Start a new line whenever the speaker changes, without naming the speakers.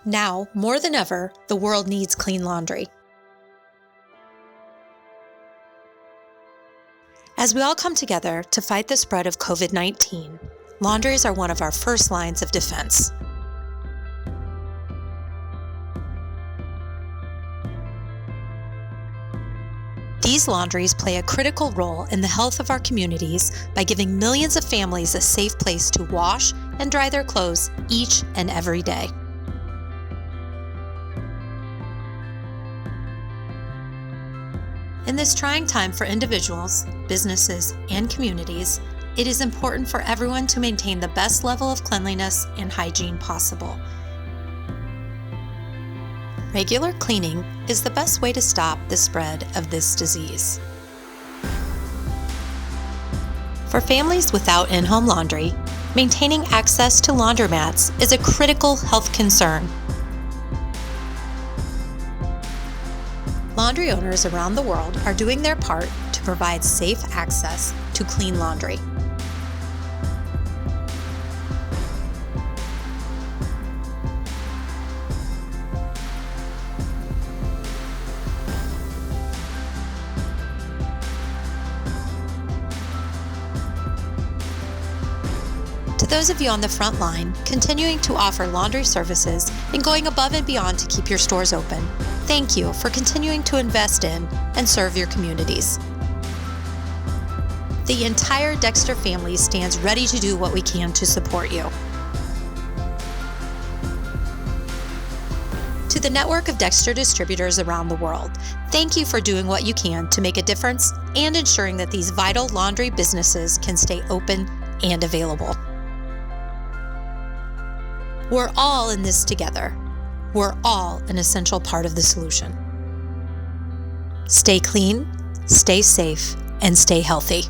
Now, more than ever, the world needs clean laundry. As we all come together to fight the spread of COVID-19, laundries are one of our first lines of defense. These laundries play a critical role in the health of our communities by giving millions of families a safe place to wash and dry their clothes each and every day. In this trying time for individuals, businesses, and communities, it is important for everyone to maintain the best level of cleanliness and hygiene possible. Regular cleaning is the best way to stop the spread of this disease. For families without in-home laundry, maintaining access to laundromats is a critical health concern. Laundry owners around the world are doing their part to provide safe access to clean laundry. To those of you on the front line, continuing to offer laundry services and going above and beyond to keep your stores open, thank you for continuing to invest in and serve your communities. The entire Dexter family stands ready to do what we can to support you. To the network of Dexter distributors around the world, thank you for doing what you can to make a difference and ensuring that these vital laundry businesses can stay open and available. We're all in this together. We're all an essential part of the solution. Stay clean, stay safe, and stay healthy.